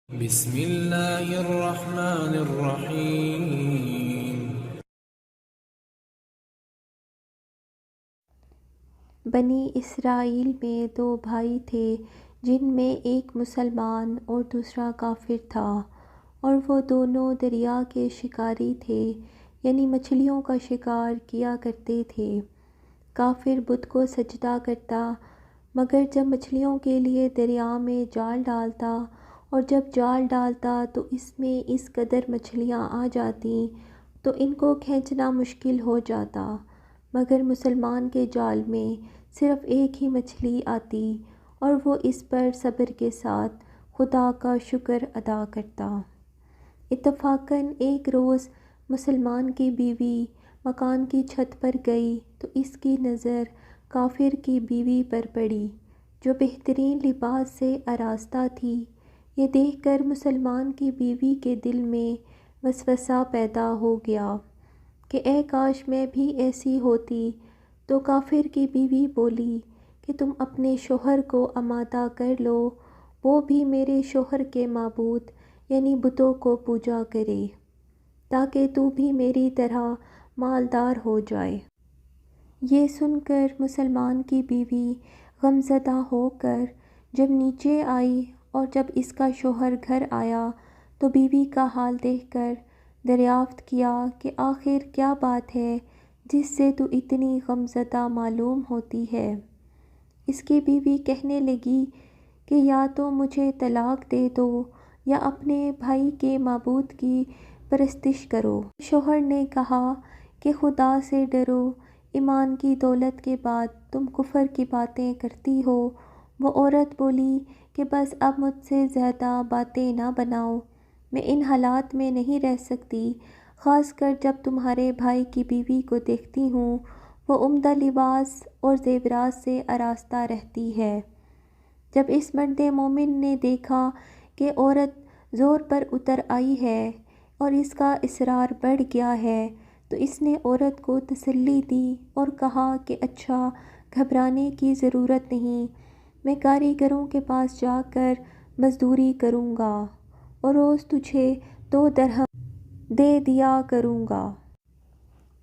بسم اللہ الرحمن الرحیم۔ بنی اسرائیل میں دو بھائی تھے، جن میں ایک مسلمان اور دوسرا کافر تھا، اور وہ دونوں دریا کے شکاری تھے، یعنی مچھلیوں کا شکار کیا کرتے تھے۔ کافر بت کو سجدہ کرتا، مگر جب مچھلیوں کے لیے دریا میں جال ڈالتا اور جب جال ڈالتا تو اس میں اس قدر مچھلیاں آ جاتیں تو ان کو کھینچنا مشکل ہو جاتا، مگر مسلمان کے جال میں صرف ایک ہی مچھلی آتی اور وہ اس پر صبر کے ساتھ خدا کا شکر ادا کرتا۔ اتفاقاً ایک روز مسلمان کی بیوی مکان کی چھت پر گئی تو اس کی نظر کافر کی بیوی پر پڑی، جو بہترین لباس سے آراستہ تھی۔ یہ دیکھ کر مسلمان کی بیوی کے دل میں وسوسہ پیدا ہو گیا کہ اے کاش میں بھی ایسی ہوتی۔ تو کافر کی بیوی بولی کہ تم اپنے شوہر کو آمادہ کر لو، وہ بھی میرے شوہر کے معبود یعنی بتوں کو پوجا کرے، تاکہ تو بھی میری طرح مالدار ہو جائے۔ یہ سن کر مسلمان کی بیوی غمزدہ ہو کر جب نیچے آئی اور جب اس کا شوہر گھر آیا تو بیوی کا حال دیکھ کر دریافت کیا کہ آخر کیا بات ہے جس سے تو اتنی غمزدہ معلوم ہوتی ہے۔ اس کی بیوی کہنے لگی کہ یا تو مجھے طلاق دے دو یا اپنے بھائی کے معبود کی پرستش کرو۔ شوہر نے کہا کہ خدا سے ڈرو، ایمان کی دولت کے بعد تم کفر کی باتیں کرتی ہو۔ وہ عورت بولی کہ بس اب مجھ سے زیادہ باتیں نہ بناؤ، میں ان حالات میں نہیں رہ سکتی، خاص کر جب تمہارے بھائی کی بیوی کو دیکھتی ہوں، وہ عمدہ لباس اور زیورات سے آراستہ رہتی ہے۔ جب اس مرد مومن نے دیکھا کہ عورت زور پر اتر آئی ہے اور اس کا اصرار بڑھ گیا ہے تو اس نے عورت کو تسلی دی اور کہا کہ اچھا، گھبرانے کی ضرورت نہیں، میں کاریگروں کے پاس جا کر مزدوری کروں گا اور روز تجھے 2 درہم دے دیا کروں گا،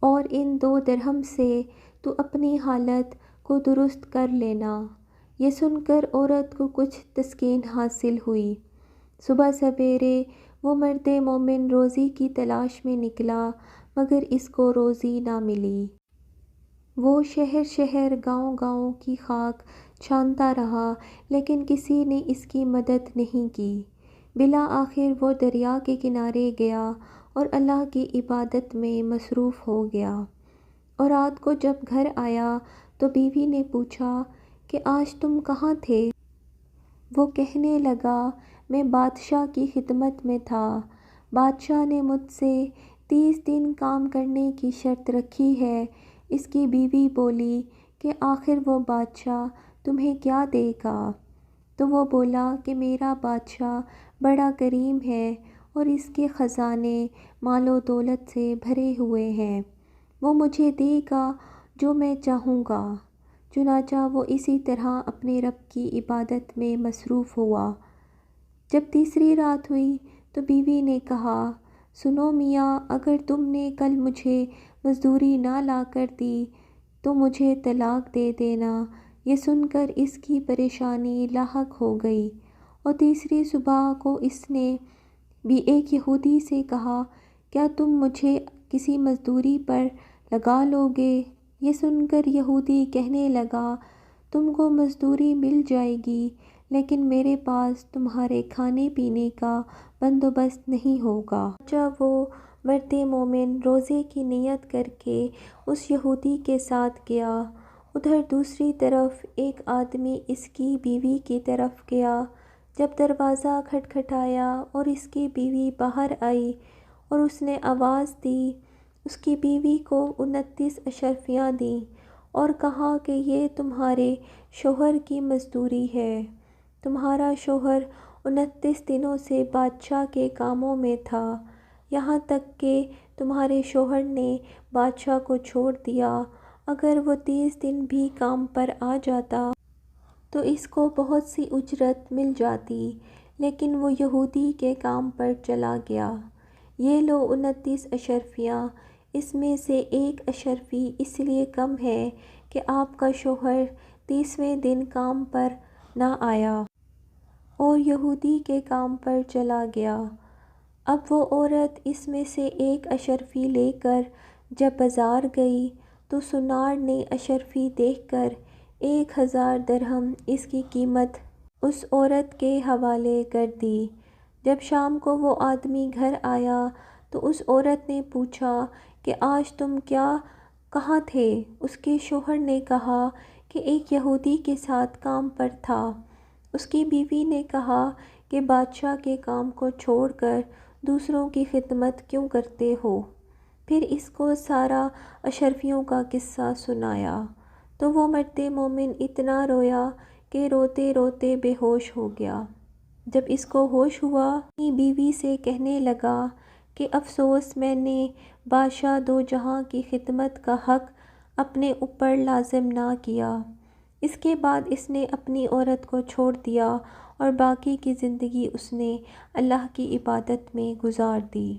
اور ان 2 درہم سے تو اپنی حالت کو درست کر لینا۔ یہ سن کر عورت کو کچھ تسکین حاصل ہوئی۔ صبح سویرے وہ مرد مومن روزی کی تلاش میں نکلا، مگر اس کو روزی نہ ملی۔ وہ شہر شہر گاؤں گاؤں کی خاک چھانتا رہا، لیکن کسی نے اس کی مدد نہیں کی۔ بالآخر وہ دریا کے کنارے گیا اور اللہ کی عبادت میں مصروف ہو گیا، اور رات کو جب گھر آیا تو بیوی نے پوچھا کہ آج تم کہاں تھے؟ وہ کہنے لگا میں بادشاہ کی خدمت میں تھا، بادشاہ نے مجھ سے 30 دن کام کرنے کی شرط رکھی ہے۔ اس کی بیوی بولی کہ آخر وہ بادشاہ تمہیں کیا دے گا؟ تو وہ بولا کہ میرا بادشاہ بڑا کریم ہے اور اس کے خزانے مال و دولت سے بھرے ہوئے ہیں، وہ مجھے دے گا جو میں چاہوں گا۔ چنانچہ وہ اسی طرح اپنے رب کی عبادت میں مصروف ہوا۔ جب تیسری رات ہوئی تو بیوی نے کہا سنو میاں، اگر تم نے کل مجھے مزدوری نہ لا کر دی تو مجھے طلاق دے دینا۔ یہ سن کر اس کی پریشانی لاحق ہو گئی، اور تیسری صبح کو اس نے بھی ایک یہودی سے کہا کیا تم مجھے کسی مزدوری پر لگا لو گے؟ یہ سن کر یہودی کہنے لگا تم کو مزدوری مل جائے گی، لیکن میرے پاس تمہارے کھانے پینے کا بندوبست نہیں ہوگا۔ جب وہ مرد مومن روزے کی نیت کر کے اس یہودی کے ساتھ گیا، ادھر دوسری طرف ایک آدمی اس کی بیوی کی طرف گیا۔ جب دروازہ کھٹکھٹایا اور اس کی بیوی باہر آئی اور اس نے آواز دی، اس کی بیوی کو 29 اشرفیاں دیں اور کہا کہ یہ تمہارے شوہر کی مزدوری ہے۔ تمہارا شوہر 29 دنوں سے بادشاہ کے کاموں میں تھا، یہاں تک کہ تمہارے شوہر نے بادشاہ کو چھوڑ دیا۔ اگر وہ 30 دن بھی کام پر آ جاتا تو اس کو بہت سی اجرت مل جاتی، لیکن وہ یہودی کے کام پر چلا گیا۔ یہ لو 29 اشرفیاں، اس میں سے ایک اشرفی اس لیے کم ہے کہ آپ کا شوہر 30ویں دن کام پر نہ آیا اور یہودی کے کام پر چلا گیا۔ اب وہ عورت اس میں سے ایک اشرفی لے کر جب بازار گئی تو سونار نے اشرفی دیکھ کر 1000 درہم اس کی قیمت اس عورت کے حوالے کر دی۔ جب شام کو وہ آدمی گھر آیا تو اس عورت نے پوچھا کہ آج تم کہاں تھے؟ اس کے شوہر نے کہا کہ ایک یہودی کے ساتھ کام پر تھا۔ اس کی بیوی نے کہا کہ بادشاہ کے کام کو چھوڑ کر دوسروں کی خدمت کیوں کرتے ہو؟ پھر اس کو سارا اشرفیوں کا قصہ سنایا تو وہ مرد مومن اتنا رویا کہ روتے روتے بے ہوش ہو گیا۔ جب اس کو ہوش ہوا اپنی بیوی سے کہنے لگا کہ افسوس میں نے بادشاہ دو جہاں کی خدمت کا حق اپنے اوپر لازم نہ کیا۔ اس کے بعد اس نے اپنی عورت کو چھوڑ دیا اور باقی کی زندگی اس نے اللہ کی عبادت میں گزار دی۔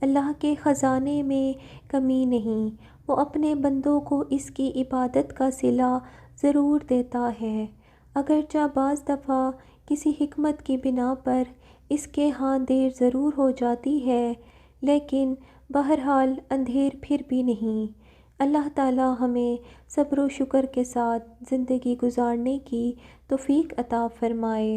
اللہ کے خزانے میں کمی نہیں، وہ اپنے بندوں کو اس کی عبادت کا صلہ ضرور دیتا ہے، اگرچہ بعض دفعہ کسی حکمت کی بنا پر اس کے ہاں دیر ضرور ہو جاتی ہے، لیکن بہرحال اندھیر پھر بھی نہیں۔ اللہ تعالی ہمیں صبر و شکر کے ساتھ زندگی گزارنے کی توفیق عطا فرمائے۔